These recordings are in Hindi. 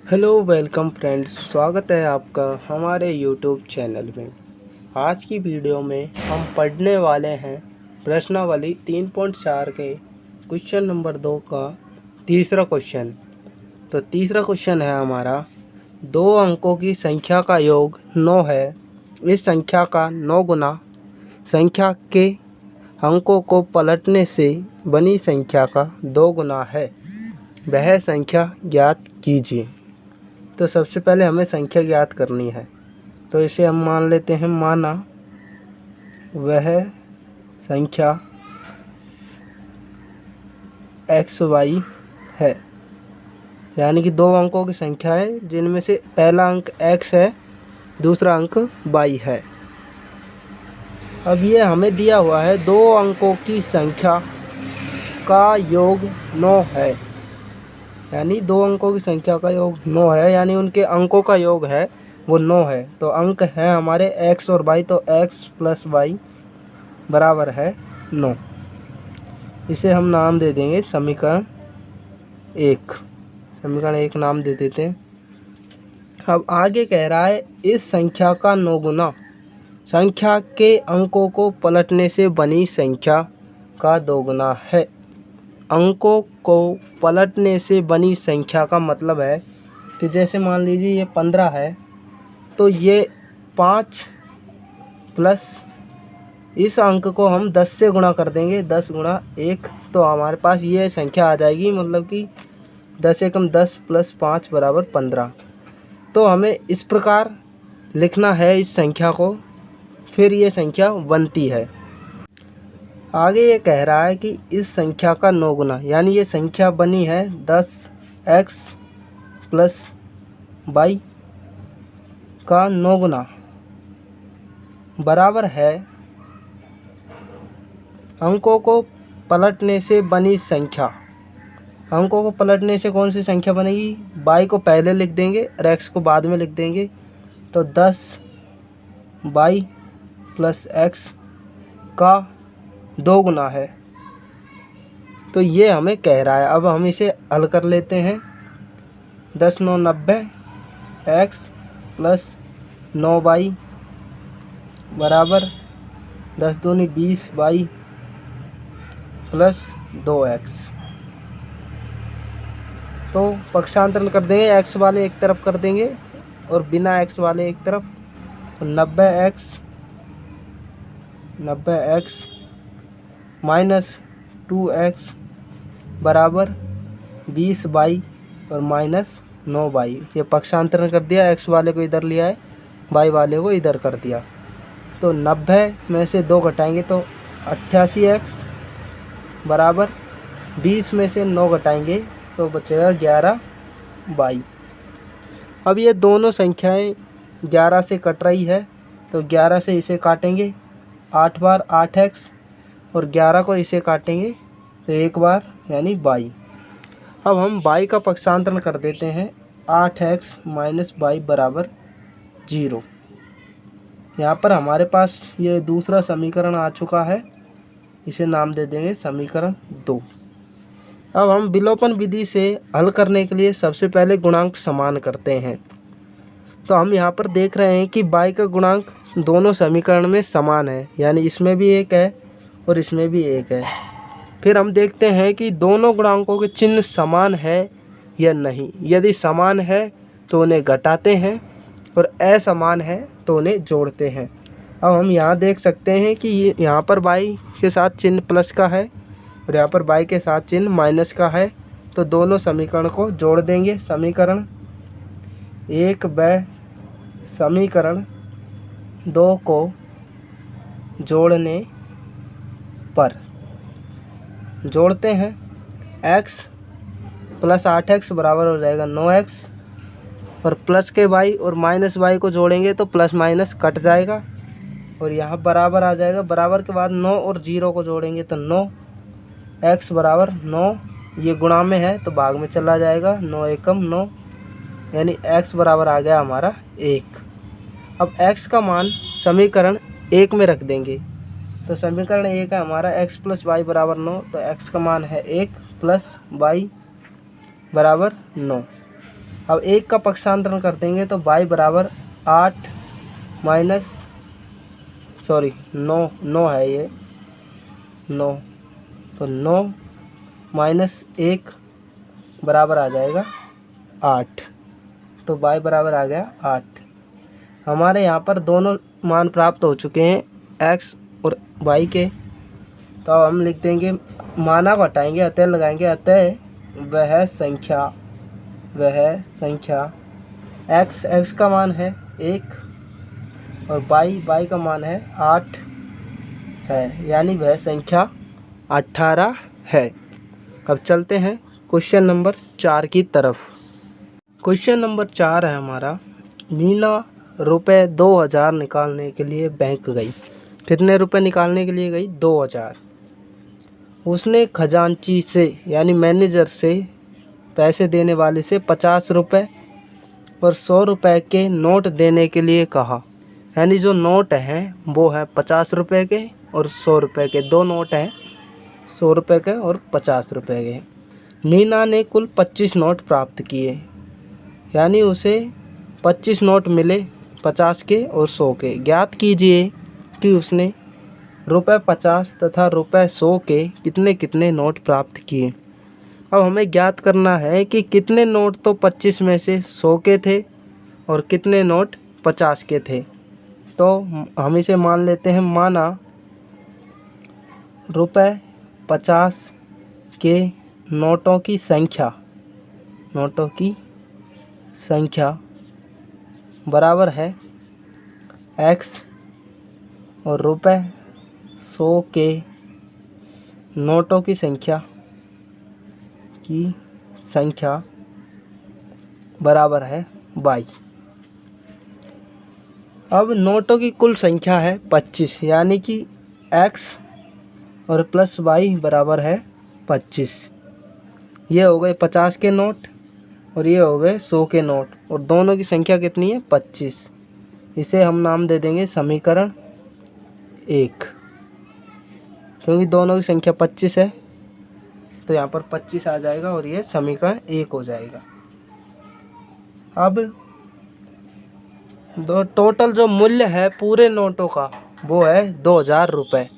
हेलो वेलकम फ्रेंड्स, स्वागत है आपका हमारे यूट्यूब चैनल में। आज की वीडियो में हम पढ़ने वाले हैं प्रश्नावली 3.4 के क्वेश्चन नंबर 2 का तीसरा क्वेश्चन। तो तीसरा क्वेश्चन है हमारा, 2 अंकों की संख्या का योग 9 है। इस संख्या का 9 गुना संख्या के अंकों को पलटने से बनी संख्या का 2 गुना है। वह संख्या ज्ञात कीजिए। तो सबसे पहले हमें संख्या ज्ञात करनी है। तो इसे हम मान लेते हैं, माना वह संख्या एक्स वाई है, यानी कि 2 अंकों की संख्या है जिनमें से पहला अंक x है, दूसरा अंक y है। अब ये हमें दिया हुआ है 2 अंकों की संख्या का योग 9 है, यानी 2 अंकों की संख्या का योग 9 है, यानी उनके अंकों का योग है वो 9 है। तो अंक हैं हमारे x और y, तो x प्लस y बराबर है 9। इसे हम नाम दे देंगे समीकरण 1 नाम दे देते हैं। अब आगे कह रहा है, इस संख्या का 9 गुना संख्या के अंकों को पलटने से बनी संख्या का 2 गुना है। अंकों को पलटने से बनी संख्या का मतलब है कि जैसे मान लीजिए ये 15 है, तो ये 5 प्लस इस अंक को हम 10 से गुणा कर देंगे, 10 गुणा 1, तो हमारे पास ये संख्या आ जाएगी, मतलब कि 10 एकम 10 प्लस 5 बराबर 15। तो हमें इस प्रकार लिखना है इस संख्या को, फिर ये संख्या बनती है। आगे ये कह रहा है कि इस संख्या का 9 गुना, यानी ये संख्या बनी है 10x प्लस y का 9 गुना बराबर है अंकों को पलटने से बनी संख्या। अंकों को पलटने से कौन सी संख्या बनेगी? y को पहले लिख देंगे और x को बाद में लिख देंगे। तो 10y प्लस x का 2 गुना है। तो ये हमें कह रहा है। अब हम इसे हल कर लेते हैं। 10 9 90, x प्लस 9y बराबर 10 दूनी 20 y प्लस 2x। तो पक्षांतरण कर देंगे, x वाले एक तरफ कर देंगे और बिना x वाले एक तरफ। तो 90x माइनस 2x बराबर 20y और माइनस 9y। ये पक्षांतरण कर दिया, x वाले को इधर लिया है, y वाले को इधर कर दिया। तो 90 में से 2 घटाएंगे तो 88x बराबर 20 में से 9 घटाएंगे तो बचेगा 11y। अब ये दोनों संख्याएं 11 से कट रही है, तो 11 से इसे काटेंगे 8 बार 8x और 11 को इसे काटेंगे तो 1 बार, यानी y। अब हम y का पक्षांतरण कर देते हैं। 8x माइनस y बराबर 0। यहाँ पर हमारे पास ये दूसरा समीकरण आ चुका है, इसे नाम दे देंगे समीकरण 2। अब हम विलोपन विधि से हल करने के लिए सबसे पहले गुणांक समान करते हैं। तो हम यहाँ पर देख रहे हैं कि y का गुणांक दोनों समीकरण में समान है, यानी इसमें भी 1 है और इसमें भी 1 है। फिर हम देखते हैं कि दोनों गुणांकों के चिन्ह समान है या नहीं। यदि समान है तो उन्हें घटाते हैं और असमान है तो उन्हें जोड़ते हैं। अब हम यहाँ देख सकते हैं कि यहाँ पर y के साथ चिन्ह प्लस का है और यहाँ पर y के साथ चिन्ह माइनस का है। तो दोनों समीकरण को जोड़ देंगे। समीकरण 1 व समीकरण 2 को जोड़ने पर जोड़ते हैं। x प्लस 8x बराबर हो जाएगा 9x, और प्लस के y और माइनस y को जोड़ेंगे तो प्लस माइनस कट जाएगा और यहाँ बराबर आ जाएगा। बराबर के बाद 9 और 0 को जोड़ेंगे तो 9x बराबर 9, ये गुणा में है तो भाग में चला जाएगा, 9 एकम 9, यानी x बराबर आ गया हमारा 1। अब x का मान समीकरण 1 में रख देंगे। तो समीकरण 1 है हमारा x प्लस वाई बराबर 9, तो x का मान है 1 प्लस y बराबर 9। अब 1 का पक्षांतरण कर देंगे तो y बराबर 8 माइनस 9 है ये 9, तो 9 माइनस 1 बराबर आ जाएगा 8, तो y बराबर आ गया 8। हमारे यहाँ पर दोनों मान प्राप्त हो चुके हैं x और y के, तो अब हम लिख देंगे, माना को हटाएंगे, अतः लगाएंगे, अतः वह संख्या x का मान है 1 और y का मान है 8 है, यानी वह संख्या 18 है। अब चलते हैं क्वेश्चन नंबर 4 की तरफ। क्वेश्चन नंबर 4 है हमारा, मीना रुपये 2000 निकालने के लिए बैंक गई। कितने रुपए निकालने के लिए गई? 2000। उसने खजांची से यानी मैनेजर से पैसे देने वाले से 50 रुपये और 100 रुपये के नोट देने के लिए कहा। यानी जो नोट हैं वो हैं 50 रुपये के और 100 रुपये के, दो नोट हैं 100 रुपये के और 50 रुपये के। मीना ने कुल 25 नोट प्राप्त किए, यानी उसे 25 नोट मिले 50 के और 100 के। ज्ञात कीजिए कि उसने रुपये 50 तथा रुपये 100 के कितने कितने नोट प्राप्त किए। अब हमें ज्ञात करना है कि कितने नोट तो 25 में से 100 के थे और कितने नोट 50 के थे। तो हम इसे मान लेते हैं, माना रुपये 50 के नोटों की संख्या बराबर है x और रुपये 100 के नोटों की संख्या बराबर है y। अब नोटों की कुल संख्या है 25, यानी कि x और प्लस y बराबर है 25। ये हो गए 50 के नोट और ये हो गए 100 के नोट, और दोनों की संख्या कितनी है? 25। इसे हम नाम दे देंगे समीकरण 1, क्योंकि दोनों की संख्या 25 है तो यहाँ पर 25 आ जाएगा और ये समीकरण 1 हो जाएगा। अब टोटल जो मूल्य है पूरे नोटों का वो है 2000 रुपये,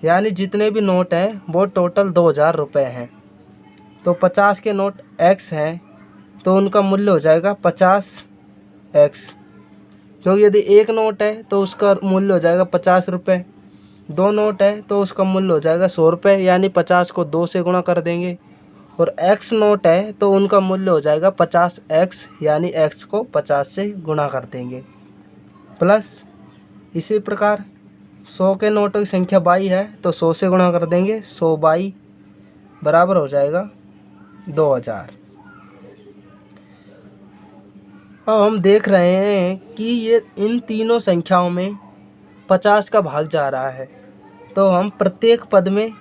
यानी जितने भी नोट हैं वो टोटल 2000 रुपये हैं। तो 50 के नोट x हैं तो उनका मूल्य हो जाएगा 50x, क्योंकि यदि एक नोट है तो उसका मूल्य हो जाएगा 50 रुपये, दो नोट है तो उसका मूल्य हो जाएगा 100 रुपये, यानी 50 को 2 से गुणा कर देंगे, और x नोट है तो उनका मूल्य हो जाएगा 50x, यानी x को 50 से गुणा कर देंगे। प्लस इसी प्रकार 100 के नोटों की संख्या y है तो 100 से गुणा कर देंगे, 100 y बराबर हो जाएगा 2000। अब हम देख रहे हैं कि ये इन तीनों संख्याओं में 50 का भाग जा रहा है, तो हम प्रत्येक पद में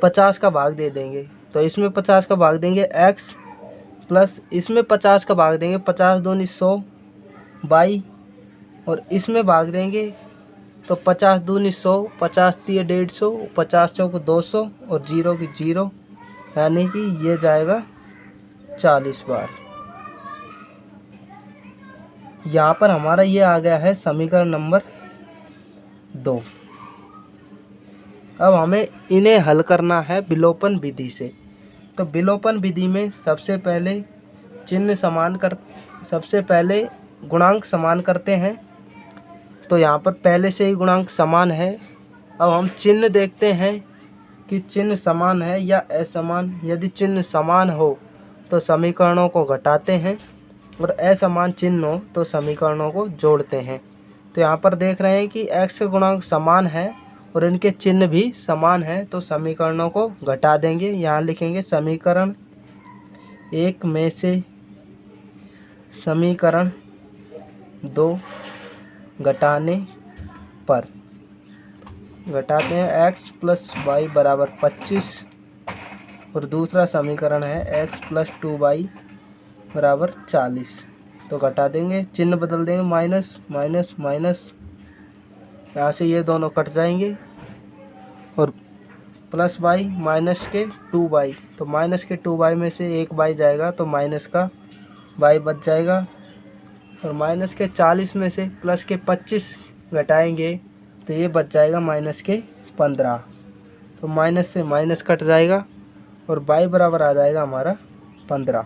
50 का भाग दे देंगे। तो इसमें 50 का भाग देंगे x, प्लस इसमें 50 का भाग देंगे 50 दूनी 100 y, और इसमें भाग देंगे तो 50 दूनी 100, 50 तिये 150, 50 चौको 200 और 0 की 0, यानी कि ये जाएगा 40 बार। यहाँ पर हमारा ये आ गया है समीकरण नंबर 2। अब हमें इन्हें हल करना है विलोपन विधि से। तो विलोपन विधि में सबसे पहले गुणांक समान करते हैं। तो यहाँ पर पहले से ही गुणांक समान है। अब हम चिन्ह देखते हैं कि चिन्ह समान है या असमान। यदि चिन्ह समान हो तो समीकरणों को घटाते हैं और असमान चिन्ह हो तो समीकरणों को जोड़ते हैं। तो यहाँ पर देख रहे हैं कि x के गुणांक समान है और इनके चिन्ह भी समान है, तो समीकरणों को घटा देंगे। यहाँ लिखेंगे समीकरण 1 में से समीकरण 2 घटाने पर, घटाते हैं x प्लस वाई बराबर 25 और दूसरा समीकरण है x प्लस 2y बराबर 40। तो घटा देंगे, चिन्ह बदल देंगे, माइनस माइनस माइनस, यहाँ से ये दोनों कट जाएंगे और प्लस y माइनस के 2y, तो माइनस के 2y में से एक y जाएगा तो माइनस का बाई बच जाएगा। और माइनस के 40 में से प्लस के 25 घटाएंगे तो ये बच जाएगा माइनस के 15। तो माइनस से माइनस कट जाएगा और बाई बराबर आ जाएगा हमारा 15।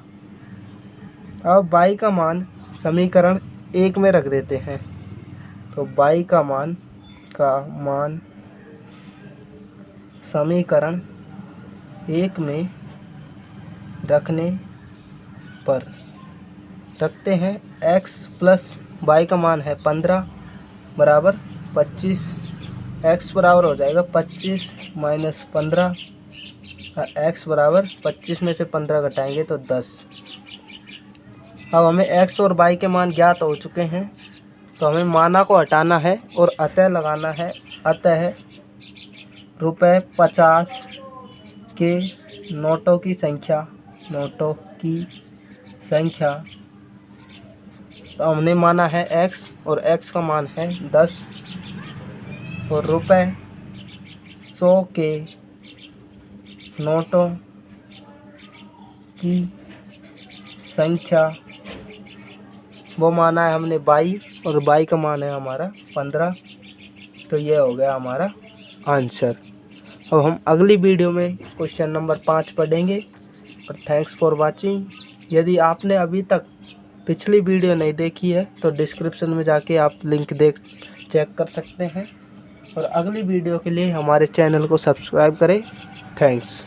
अब बाई का मान समीकरण 1 में रख देते हैं। तो बाई का मान समीकरण 1 में रखने पर रखते हैं x प्लस बाई का मान है 15 बराबर 25। x बराबर हो जाएगा 25 माइनस 15। x बराबर 25 में से 15 घटाएंगे तो 10। अब हमें x और y के मान ज्ञात हो चुके हैं, तो हमें माना को हटाना है और अतः लगाना है। अतः रुपये 50 के नोटों की संख्या तो हमने माना है x और x का मान है 10 और रुपये 100 के नोटों की संख्या वो माना है हमने 22 और 22 का मान है हमारा 15। तो ये हो गया हमारा आंसर। अब हम अगली वीडियो में क्वेश्चन नंबर 5 पढ़ेंगे। और थैंक्स फॉर वाचिंग। यदि आपने अभी तक पिछली वीडियो नहीं देखी है तो डिस्क्रिप्शन में जाके आप लिंक चेक कर सकते हैं। और अगली वीडियो के लिए हमारे चैनल को सब्सक्राइब करें। थैंक्स।